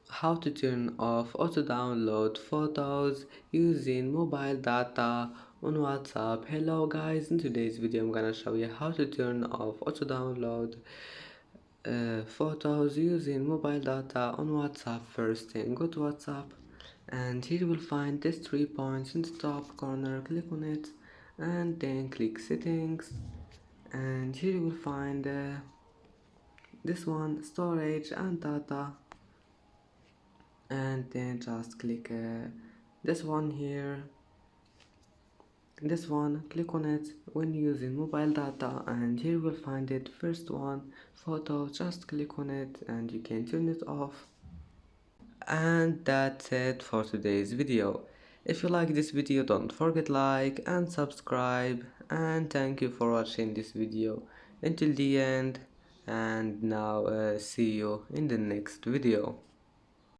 How to turn off auto download photos using mobile data on WhatsApp. Hello guys, in today's video I'm gonna show you how to turn off auto download photos using mobile data on WhatsApp. First thing, go to WhatsApp and here you will find these 3 points in the top corner. Click on it and then click settings, and here you will find this one, storage and data, and then just click this one here, this one, click on it when using mobile data, and here you will find it, first one, photo. Just click on it and you can turn it off. And that's it for today's video. If you like this video, don't forget like and subscribe, and thank you for watching this video until the end. And now see you in the next video.